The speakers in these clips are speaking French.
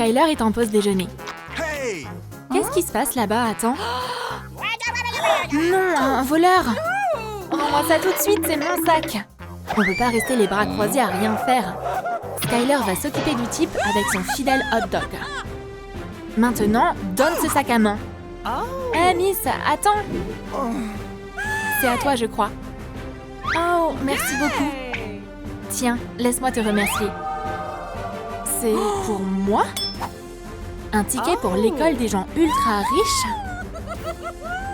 Skyler est en pause déjeuner. Qu'est-ce qui se passe là-bas? Attends. Non, un voleur! Rends-moi ça tout de suite, c'est mon sac! On peut pas rester les bras croisés à rien faire. Skyler va s'occuper du type avec son fidèle hot dog. Maintenant, donne ce sac à main. Hé, Miss, attends! C'est à toi, je crois. Oh, merci beaucoup. Tiens, laisse-moi te remercier. C'est pour moi? Un ticket pour l'école des gens ultra riches?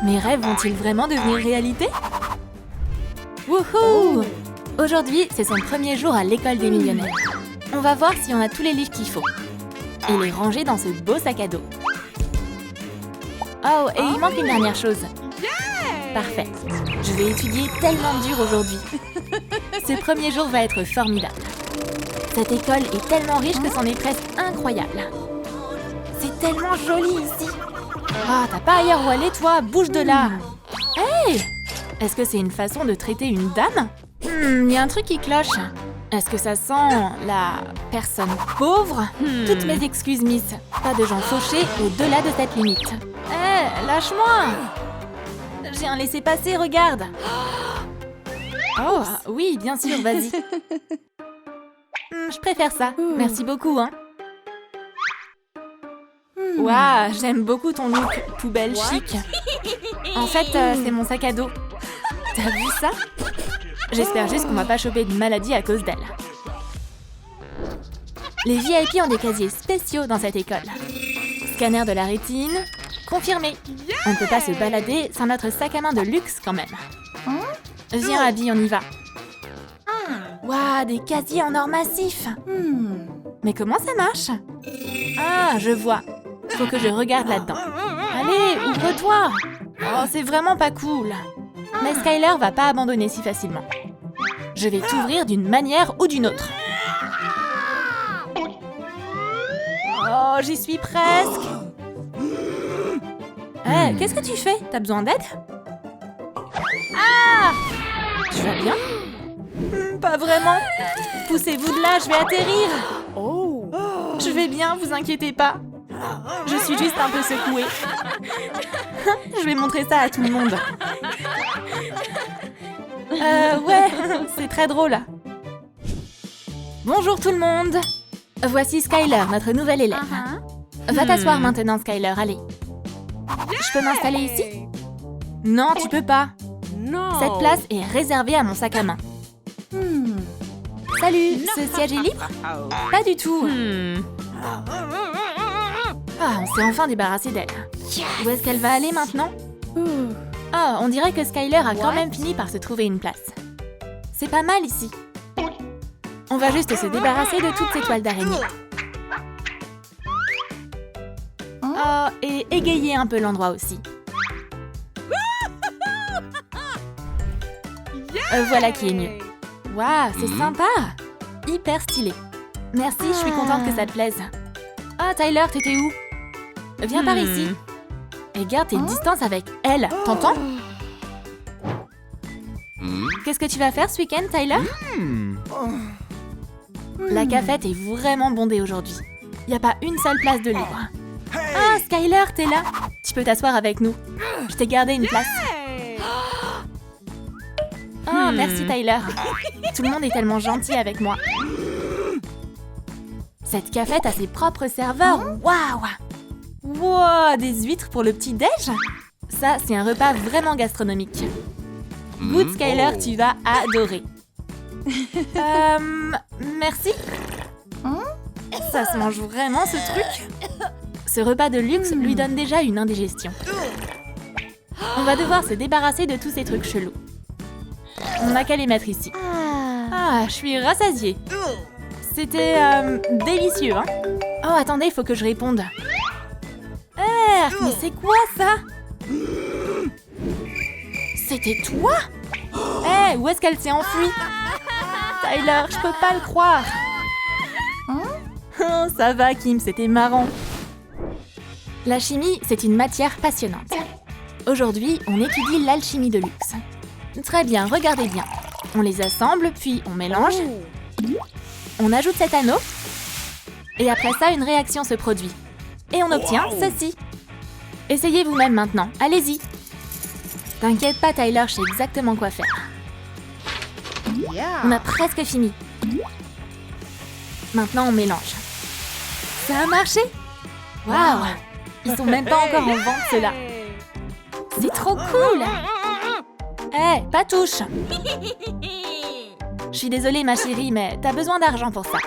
Mes rêves vont-ils vraiment devenir réalité? Wouhou! Aujourd'hui, c'est son premier jour à l'école des millionnaires. On va voir si on a tous les livres qu'il faut. Et les ranger dans ce beau sac à dos. Oh, et il manque une dernière chose. Parfait. Je vais étudier tellement dur aujourd'hui. Ce premier jour va être formidable. Cette école est tellement riche que c'en est presque incroyable. C'est tellement joli ici. Ah, t'as pas ailleurs où aller, toi? Bouge de là. Hey! Est-ce que c'est une façon de traiter une dame? Y a un truc qui cloche. Est-ce que ça sent la personne pauvre? Toutes mes excuses, Miss. Pas de gens fauchés au-delà de cette limite. Hé, lâche-moi! J'ai un laissez-passer, regarde. Oh, oui, bien sûr, vas-y. Je préfère ça. Merci beaucoup, hein. Waouh, j'aime beaucoup ton look, poubelle chic. En fait, c'est mon sac à dos. T'as vu ça? J'espère juste qu'on va pas choper de maladie à cause d'elle. Les VIP ont des casiers spéciaux dans cette école. Scanner de la rétine. Confirmé. On ne peut pas se balader sans notre sac à main de luxe quand même. Viens, Abby, on y va. Waouh, des casiers en or massif. Mais comment ça marche? Ah, je vois. Faut que je regarde là-dedans. Allez, ouvre-toi. Oh, c'est vraiment pas cool. Mais Skyler va pas abandonner si facilement. Je vais t'ouvrir d'une manière ou d'une autre. Oh, j'y suis presque. Hé, qu'est-ce que tu fais? T'as besoin d'aide? Ah! Tu vas bien? Pas vraiment. Poussez-vous de là, je vais atterrir. Je vais bien, vous inquiétez pas. Je suis juste un peu secouée. Je vais montrer ça à tout le monde. Ouais, c'est très drôle. Bonjour tout le monde. Voici Skyler, notre nouvelle élève. Va t'asseoir maintenant, Skyler, allez. Je peux m'installer ici? Non, tu peux pas. Cette place est réservée à mon sac à main. Salut, ce siège est libre? Pas du tout. Ah, on s'est enfin débarrassé d'elle. Où est-ce qu'elle va aller maintenant? Ah, on dirait que Skyler a quand même fini par se trouver une place. C'est pas mal ici. On va juste se débarrasser de toutes ces toiles d'araignée. Oh, et égayer un peu l'endroit aussi. Voilà qui est mieux. Waouh, c'est sympa. Hyper stylé. Merci, je suis contente que ça te plaise. Ah, Tyler, t'étais où? Viens par ici. Et garde tes distances avec elle, t'entends? Qu'est-ce que tu vas faire ce week-end, Tyler? La cafette est vraiment bondée aujourd'hui. Y a pas une seule place de libre. Ah, Skyler, t'es là? Tu peux t'asseoir avec nous. Je t'ai gardé une place. Oh, merci Tyler. Tout le monde est tellement gentil avec moi. Cette cafette a ses propres serveurs. Waouh! Wow, des huîtres pour le petit-déj? Ça, c'est un repas vraiment gastronomique. Good Skyler, tu vas adorer. Merci. Ça se mange vraiment ce truc? Ce repas de luxe lui donne déjà une indigestion. On va devoir se débarrasser de tous ces trucs chelous. On n'a qu'à les mettre ici. Ah, je suis rassasiée. C'était délicieux, hein? Oh, attendez, il faut que je réponde. Mais c'est quoi ça? C'était toi? Où est-ce qu'elle s'est enfuie? Tyler, je peux pas le croire. Oh, ça va, Kim, c'était marrant. La chimie, c'est une matière passionnante. Aujourd'hui, on étudie l'alchimie de luxe. Très bien, regardez bien. On les assemble, puis on mélange. On ajoute cet anneau. Et après ça, une réaction se produit. Et on obtient ceci. Essayez vous-même maintenant, allez-y. T'inquiète pas Tyler, je sais exactement quoi faire. On a presque fini. Maintenant on mélange. Ça a marché? Waouh! Ils sont même pas encore en vente ceux-là. C'est trop cool! Hé, pas touche! Je suis désolée ma chérie, mais t'as besoin d'argent pour ça.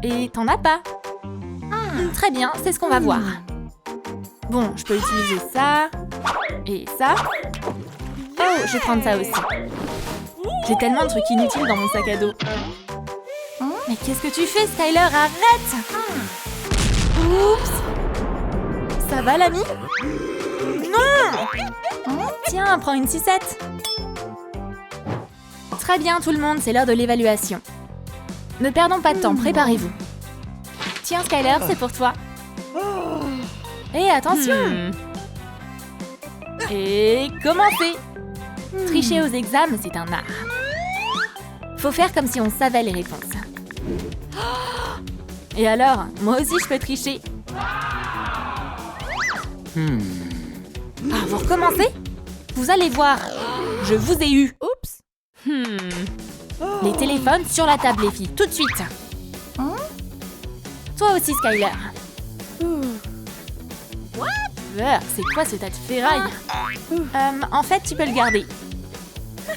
Et t'en as pas. Très bien, c'est ce qu'on va voir. Bon, je peux utiliser ça. Et ça. Oh, je vais prendre ça aussi. J'ai tellement de trucs inutiles dans mon sac à dos. Mais qu'est-ce que tu fais, Skyler? Arrête! Oups! Ça va, l'ami? Non! Tiens, prends une sucette. Très bien, tout le monde, c'est l'heure de l'évaluation. Ne perdons pas de temps, préparez-vous. Tiens, Skyler, c'est pour toi. Et attention! Et commencez! Tricher aux examens, c'est un art. Faut faire comme si on savait les réponses. Et alors, moi aussi je peux tricher. Ah, vous recommencez? Vous allez voir. Je vous ai eu. Oups. Les téléphones sur la table, les filles, tout de suite. Toi aussi, Skyler. C'est quoi ce tas de ferraille? En fait, tu peux le garder.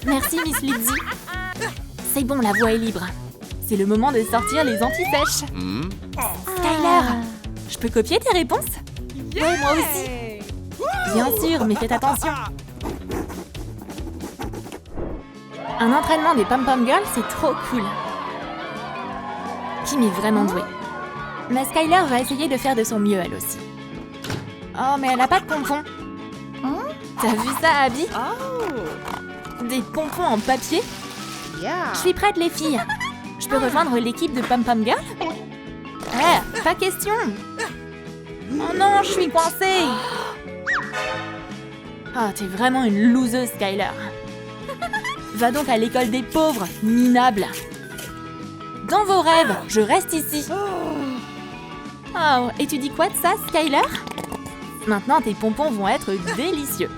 Merci, Miss Lizzie. C'est bon, la voie est libre. C'est le moment de sortir les anti-sèches. Skyler, je peux copier tes réponses? Ouais, moi aussi. Bien sûr, mais faites attention. Un entraînement des Pom-Pom Girls, c'est trop cool. Kim est vraiment douée. Mais Skyler va essayer de faire de son mieux, elle aussi. Oh, mais elle a pas de pompons. T'as vu ça, Abby? Des pompons en papier? Je suis prête, les filles. Je peux rejoindre l'équipe de Pom-Pom Girl? Pas question. Oh non, je suis coincée. Oh, t'es vraiment une loseuse, Skyler. Va donc à l'école des pauvres, minable. Dans vos rêves, je reste ici. Oh, et tu dis quoi de ça, Skyler? Maintenant, tes pompons vont être délicieux.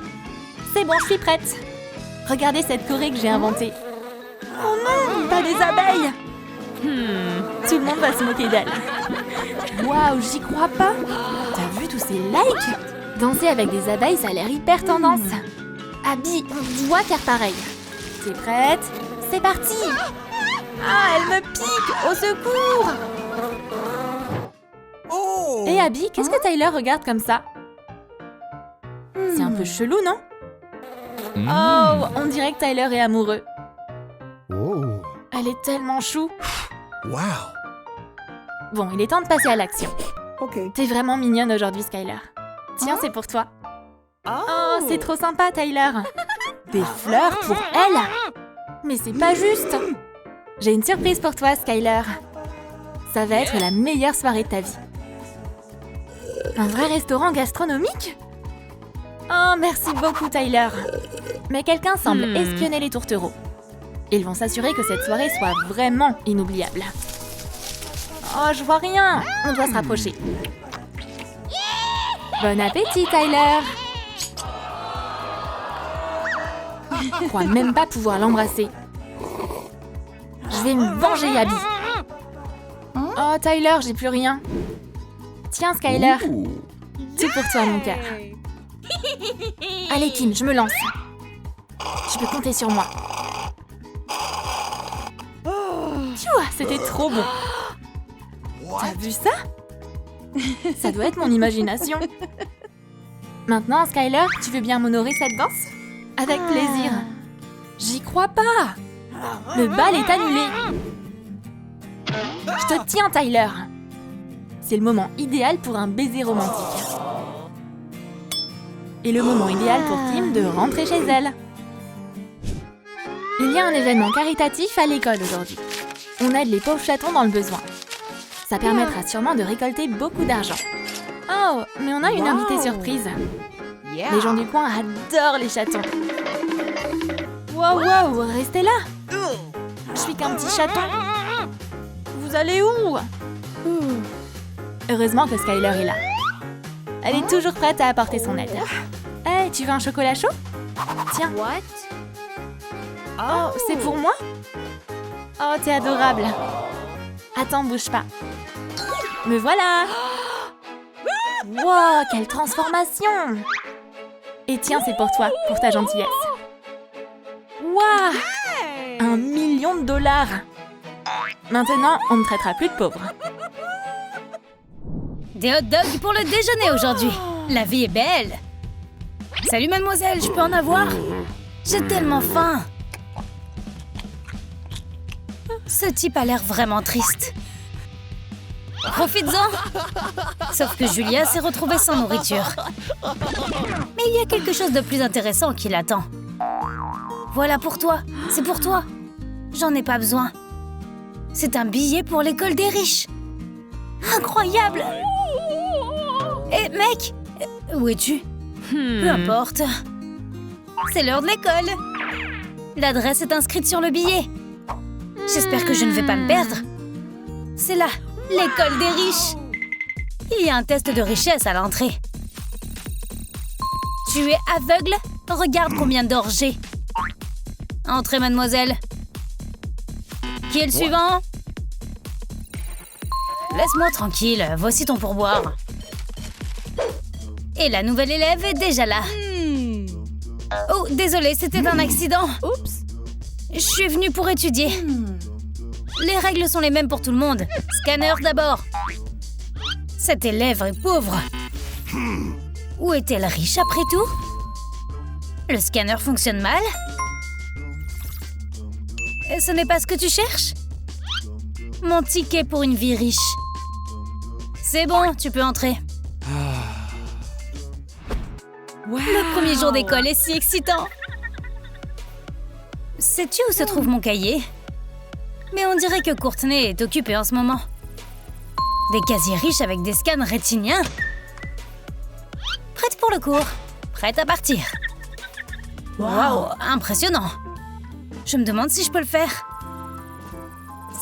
C'est bon, je suis prête. Regardez cette choré que j'ai inventée. Oh non, pas des abeilles. Tout le monde va se moquer d'elle. Waouh, j'y crois pas. T'as vu tous ces likes? Danser avec des abeilles, ça a l'air hyper tendance. Abby, on doit faire pareil. T'es prête? C'est parti. Ah, elle me pique. Au secours. Et Abby, qu'est-ce que Tyler regarde comme ça? C'est un peu chelou, non? Oh, on dirait que Tyler est amoureux. Elle est tellement chou. Bon, il est temps de passer à l'action. T'es vraiment mignonne aujourd'hui, Skyler. Tiens, c'est pour toi. Oh, c'est trop sympa, Tyler. Des fleurs pour elle? Mais c'est pas juste. J'ai une surprise pour toi, Skyler. Ça va être la meilleure soirée de ta vie. Un vrai restaurant gastronomique? Oh, merci beaucoup, Tyler. Mais quelqu'un semble espionner les tourtereaux. Ils vont s'assurer que cette soirée soit vraiment inoubliable. Oh, je vois rien. On doit se rapprocher. Bon appétit, Tyler. Je crois même pas pouvoir l'embrasser. Je vais me venger, Abby. Oh, Tyler, j'ai plus rien. Tiens, Skyler. Tout pour toi, mon cœur. Allez, Kim, je me lance. Tu peux compter sur moi. C'était trop bon. T'as vu ça? Ça doit être mon imagination. Maintenant, Skyler, tu veux bien m'honorer cette danse? Avec plaisir. J'y crois pas. Le bal est annulé. Je te tiens, Tyler. C'est le moment idéal pour un baiser romantique. Et le moment idéal pour Kim de rentrer chez elle. Il y a un événement caritatif à l'école aujourd'hui. On aide les pauvres chatons dans le besoin. Ça permettra sûrement de récolter beaucoup d'argent. Oh, mais on a une invitée surprise. Les gens du coin adorent les chatons. Wow, restez là. Je suis qu'un petit chaton. Vous Vous allez où? Heureusement que Skyler est là. Elle est toujours prête à apporter son aide. Hey, tu veux un chocolat chaud? Tiens. Oh, c'est pour moi? Oh, t'es adorable. Attends, bouge pas. Me voilà! Wow, quelle transformation! Et tiens, c'est pour toi, pour ta gentillesse. Wow! 1 million de dollars! Maintenant, on ne traitera plus de pauvres. Des hot dogs pour le déjeuner aujourd'hui. La vie est belle. Salut mademoiselle, je peux en avoir? J'ai tellement faim. Ce type a l'air vraiment triste. Profites-en! Sauf que Julia s'est retrouvée sans nourriture. Mais il y a quelque chose de plus intéressant qui l'attend. Voilà pour toi, c'est pour toi. J'en ai pas besoin. C'est un billet pour l'école des riches. Incroyable! Hé, mec! Où es-tu? Peu importe. C'est l'heure de l'école. L'adresse est inscrite sur le billet. J'espère que je ne vais pas me perdre. C'est là, l'école des riches. Il y a un test de richesse à l'entrée. Tu es aveugle? Regarde combien d'or j'ai. Entrez, mademoiselle. Qui est le suivant? Laisse-moi tranquille, voici ton pourboire. Et la nouvelle élève est déjà là. Oh, désolé, c'était un accident. Oups. Je suis venue pour étudier. Les règles sont les mêmes pour tout le monde. Scanner d'abord. Cette élève est pauvre. Ou est-elle riche après tout? Le scanner fonctionne mal? Et ce n'est pas ce que tu cherches? Mon ticket pour une vie riche. C'est bon, tu peux entrer. Le premier jour d'école est si excitant. Sais-tu où se trouve mon cahier? Mais on dirait que Courtney est occupée en ce moment. Des casiers riches avec des scans rétiniens. Prête pour le cours. Prête à partir. Waouh, impressionnant. Je me demande si je peux le faire.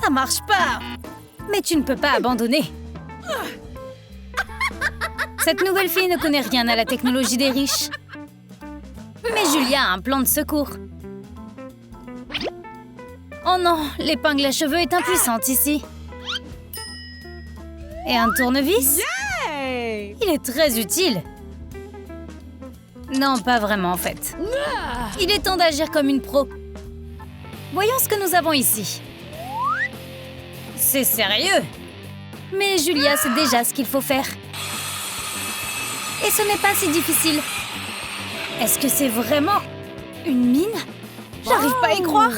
Ça marche pas. Mais tu ne peux pas abandonner. Cette nouvelle fille ne connaît rien à la technologie des riches. Mais Julia a un plan de secours. Oh non, l'épingle à cheveux est impuissante ici. Et un tournevis? Il est très utile. Non, pas vraiment en fait. Il est temps d'agir comme une pro. Voyons ce que nous avons ici. C'est sérieux? Mais Julia sait déjà ce qu'il faut faire. Et ce n'est pas si difficile. Est-ce que c'est vraiment une mine? J'arrive pas à y croire.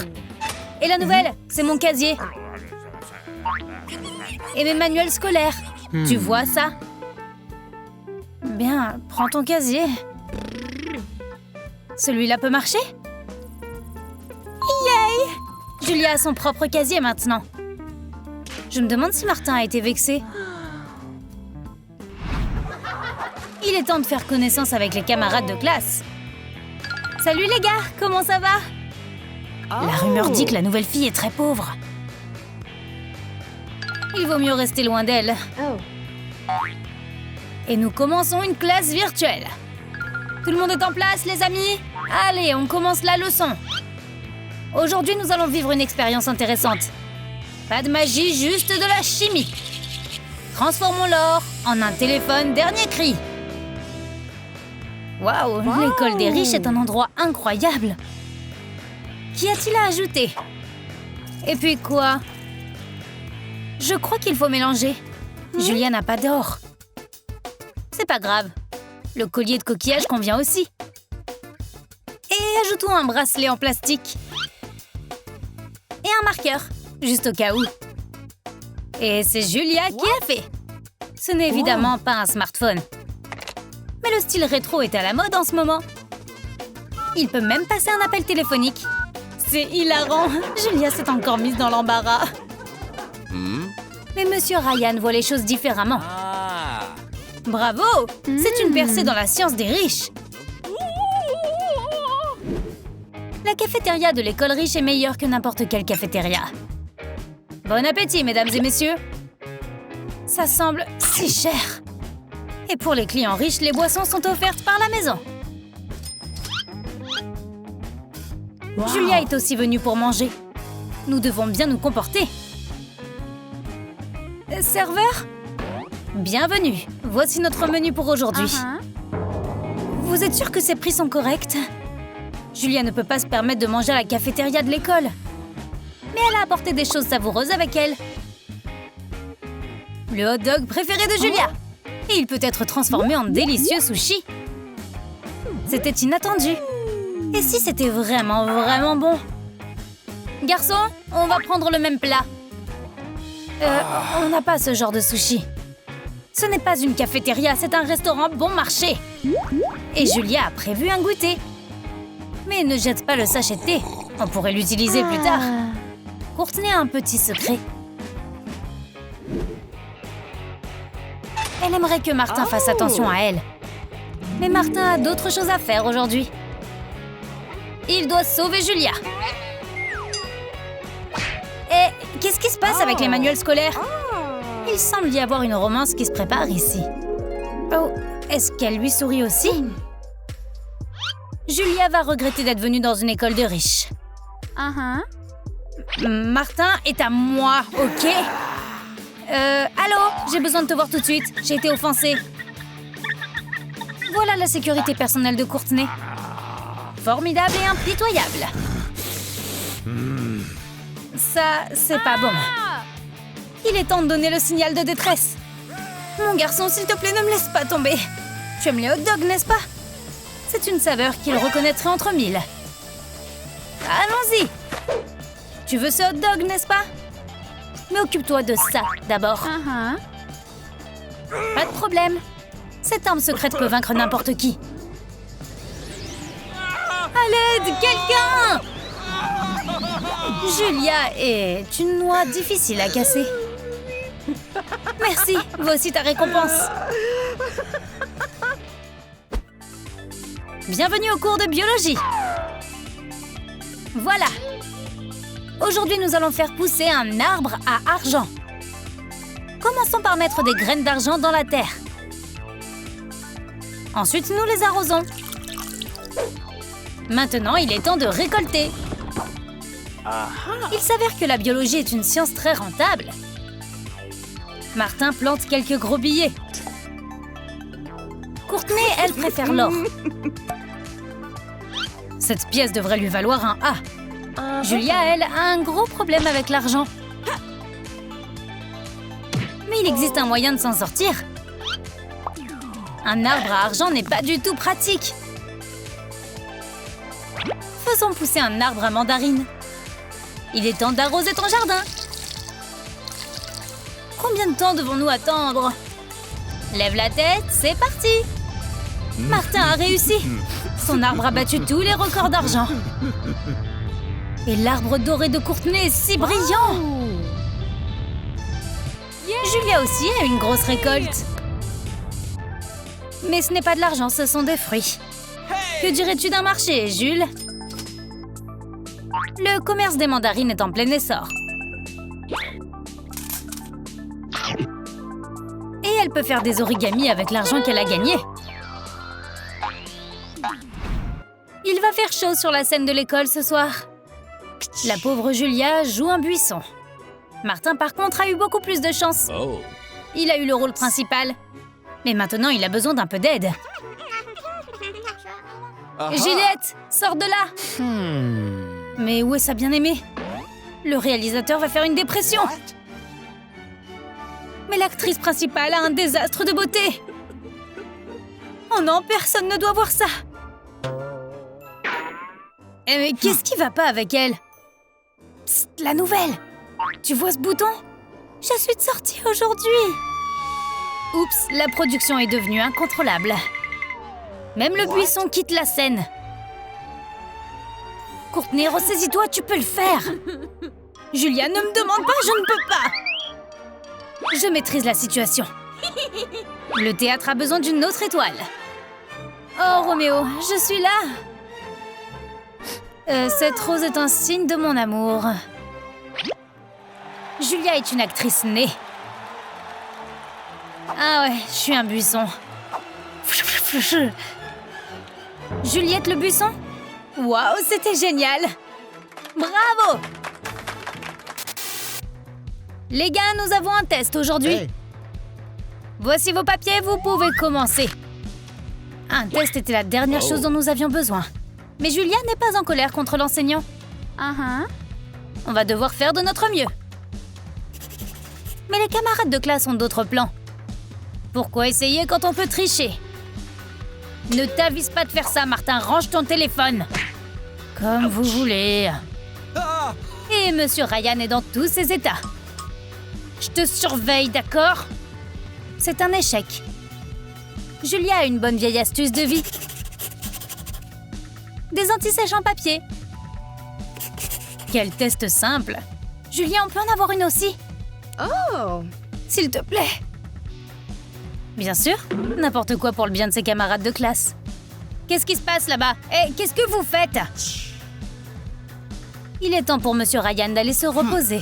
Et la nouvelle, c'est mon casier. Et mes manuels scolaires. Tu vois ça? Bien, prends ton casier. Celui-là peut marcher? Yay! Julia a son propre casier maintenant. Je me demande si Martin a été vexé. Il est temps de faire connaissance avec les camarades de classe. Salut les gars, comment ça va? La rumeur dit que la nouvelle fille est très pauvre. Il vaut mieux rester loin d'elle. Et nous commençons une classe virtuelle. Tout le monde est en place, les amis? Allez, on commence la leçon. Aujourd'hui, nous allons vivre une expérience intéressante. Pas de magie, juste de la chimie. Transformons l'or en un téléphone dernier cri. Waouh, l'école des riches est un endroit incroyable. Qu'y a-t-il à ajouter? Et puis quoi? Je crois qu'il faut mélanger. Julia n'a pas d'or. C'est pas grave. Le collier de coquillage convient aussi. Et ajoutons un bracelet en plastique. Et un marqueur, juste au cas où. Et c'est Julia qui a fait. Ce n'est évidemment pas un smartphone. Mais le style rétro est à la mode en ce moment. Il peut même passer un appel téléphonique. C'est hilarant. Julia s'est encore mise dans l'embarras. Mais Monsieur Ryan voit les choses différemment. Bravo! C'est une percée dans la science des riches. La cafétéria de l'école riche est meilleure que n'importe quelle cafétéria. Bon appétit, mesdames et messieurs. Ça semble si cher. Et pour les clients riches, les boissons sont offertes par la maison. Wow. Julia est aussi venue pour manger. Nous devons bien nous comporter. Serveur? Bienvenue. Voici notre menu pour aujourd'hui. Vous êtes sûr que ces prix sont corrects? Julia ne peut pas se permettre de manger à la cafétéria de l'école. Mais elle a apporté des choses savoureuses avec elle. Le hot dog préféré de Julia. Et il peut être transformé en délicieux sushi. C'était inattendu. Et si c'était vraiment, vraiment bon? Garçon, on va prendre le même plat. On n'a pas ce genre de sushi. Ce n'est pas une cafétéria, c'est un restaurant bon marché. Et Julia a prévu un goûter. Mais ne jette pas le sachet de thé. On pourrait l'utiliser plus tard. Courtney a un petit secret. Elle aimerait que Martin fasse attention à elle. Mais Martin a d'autres choses à faire aujourd'hui. Il doit sauver Julia. Et qu'est-ce qui se passe avec les manuels scolaires? Il semble y avoir une romance qui se prépare ici. Oh, est-ce qu'elle lui sourit aussi? Julia va regretter d'être venue dans une école de riches. Martin est à moi, ok? Allô? J'ai besoin de te voir tout de suite. J'ai été offensée. Voilà la sécurité personnelle de Courtney. Formidable et impitoyable. Ça, c'est pas bon. Il est temps de donner le signal de détresse. Mon garçon, s'il te plaît, ne me laisse pas tomber. Tu aimes les hot dogs, n'est-ce pas? C'est une saveur qu'il reconnaîtrait entre mille. Allons-y. Tu veux ce hot dog, n'est-ce pas? Mais occupe-toi de ça, d'abord. Pas de problème. Cette arme secrète peut vaincre n'importe qui. À l'aide, quelqu'un! Julia est une noix difficile à casser. Merci, voici ta récompense. Bienvenue au cours de biologie. Voilà. Aujourd'hui, nous allons faire pousser un arbre à argent. Commençons par mettre des graines d'argent dans la terre. Ensuite, nous les arrosons. Maintenant, il est temps de récolter. Il s'avère que la biologie est une science très rentable. Martin plante quelques gros billets. Courtney, elle, préfère l'or. Cette pièce devrait lui valoir un A. Julia, elle, a un gros problème avec l'argent. Mais il existe un moyen de s'en sortir. Un arbre à argent n'est pas du tout pratique. Faisons pousser un arbre à mandarine. Il est temps d'arroser ton jardin. Combien de temps devons-nous attendre? Lève la tête, c'est parti. Martin a réussi. Son arbre a battu tous les records d'argent. Et l'arbre doré de Courtney est si brillant. Julia aussi a une grosse récolte. Mais ce n'est pas de l'argent, ce sont des fruits. Que dirais-tu d'un marché, Jules? Le commerce des mandarines est en plein essor. Et elle peut faire des origamis avec l'argent qu'elle a gagné. Il va faire chaud sur la scène de l'école ce soir. La pauvre Julia joue un buisson. Martin, par contre, a eu beaucoup plus de chance. Il a eu le rôle principal. Mais maintenant, il a besoin d'un peu d'aide. Juliette, sors de là! Mais où est sa bien-aimée? Le réalisateur va faire une dépression. Mais l'actrice principale a un désastre de beauté. Oh non, personne ne doit voir ça. Mais qu'est-ce qui va pas avec elle? Psst, la nouvelle! Tu vois ce bouton? Je suis de sortie aujourd'hui. Oups, la production est devenue incontrôlable. Même le buisson quitte la scène. Courtney, ressaisis-toi, tu peux le faire. Julia, ne me demande pas, je ne peux pas. Je maîtrise la situation. Le théâtre a besoin d'une autre étoile. Oh, Roméo, je suis là. Cette rose est un signe de mon amour. Julia est une actrice née. Ah ouais, je suis un buisson. Juliette le buisson? Waouh, c'était génial! Bravo! Les gars, nous avons un test aujourd'hui. Hey. Voici vos papiers, vous pouvez commencer. Un test était la dernière chose dont nous avions besoin. Mais Julia n'est pas en colère contre l'enseignant. On va devoir faire de notre mieux. Mais les camarades de classe ont d'autres plans. Pourquoi essayer quand on peut tricher? Ne t'avise pas de faire ça, Martin. Range ton téléphone. Comme vous voulez. Et Monsieur Ryan est dans tous ses états. Je te surveille, d'accord? C'est un échec. Julia a une bonne vieille astuce de vie. Des anti-sèches en papier. Quel test simple. Julia, on peut en avoir une aussi? Oh! S'il te plaît. Bien sûr, n'importe quoi pour le bien de ses camarades de classe. Qu'est-ce qui se passe là-bas? Eh, qu'est-ce que vous faites? Il est temps pour Monsieur Ryan d'aller se reposer.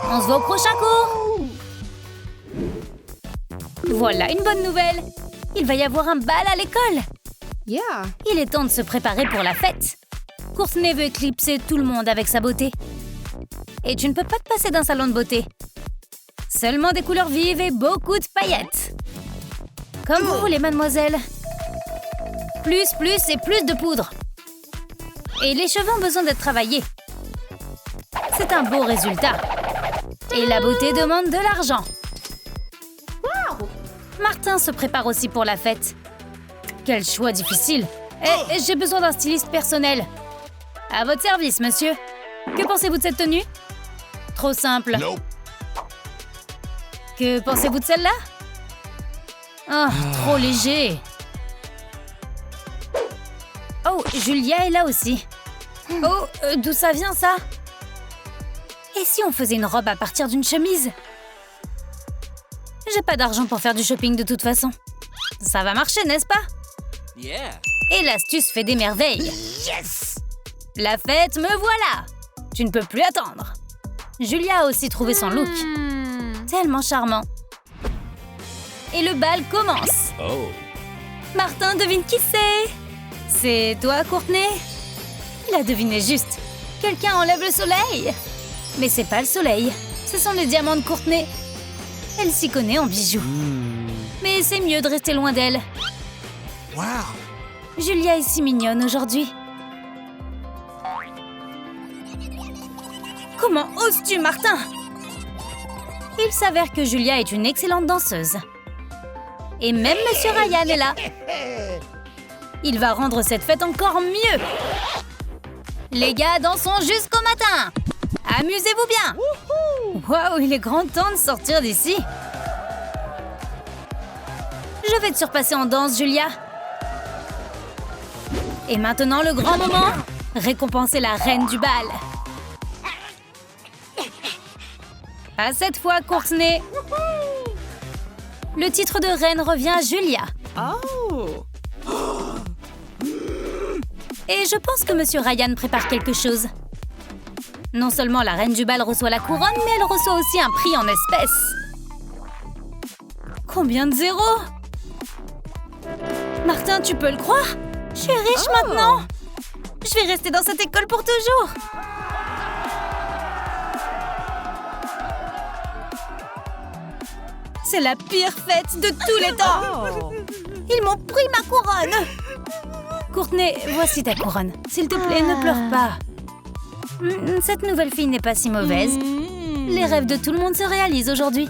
On se voit au prochain cours. Voilà une bonne nouvelle. Il va y avoir un bal à l'école. Yeah! Il est temps de se préparer pour la fête. Courtney veut éclipser tout le monde avec sa beauté. Et tu ne peux pas te passer d'un salon de beauté. Seulement des couleurs vives et beaucoup de paillettes. Comme vous voulez, mademoiselle. Plus et plus de poudre. Et les cheveux ont besoin d'être travaillés. C'est un beau résultat. Et la beauté demande de l'argent. Martin se prépare aussi pour la fête. Quel choix difficile. Et j'ai besoin d'un styliste personnel. À votre service, monsieur. Que pensez-vous de cette tenue? Trop simple. Nope. Que pensez-vous de celle-là? Oh, trop léger. Oh, Julia est là aussi. Oh, d'où ça vient, ça? Et si on faisait une robe à partir d'une chemise? J'ai pas d'argent pour faire du shopping de toute façon. Ça va marcher, n'est-ce pas? Yeah. Et l'astuce fait des merveilles. Yes! La fête, me voilà! Tu ne peux plus attendre. Julia a aussi trouvé son look. Tellement charmant. Et le bal commence. Oh. Martin, devine qui c'est? C'est toi, Courtney? Il a deviné juste. Quelqu'un enlève le soleil. Mais c'est pas le soleil. Ce sont les diamants de Courtney. Elle s'y connaît en bijoux. Mais c'est mieux de rester loin d'elle. Wow! Julia est si mignonne aujourd'hui. Comment oses-tu, Martin? Il s'avère que Julia est une excellente danseuse. Et même Monsieur Ryan est là. Il va rendre cette fête encore mieux. Les gars, dansons jusqu'au matin. Amusez-vous bien. Waouh, il est grand temps de sortir d'ici. Je vais te surpasser en danse, Julia. Et maintenant, le grand moment. Récompenser la reine du bal. À cette fois, Courtney. Le titre de reine revient à Julia. Oh! Et je pense que Monsieur Ryan prépare quelque chose. Non seulement la reine du bal reçoit la couronne, mais elle reçoit aussi un prix en espèces. Combien de zéros? Martin, tu peux le croire? Je suis riche maintenant. Je vais rester dans cette école pour toujours. C'est la pire fête de tous les temps. Ils m'ont pris ma couronne. Courtney, voici ta couronne. S'il te plaît, ne pleure pas. Cette nouvelle fille n'est pas si mauvaise. Les rêves de tout le monde se réalisent aujourd'hui.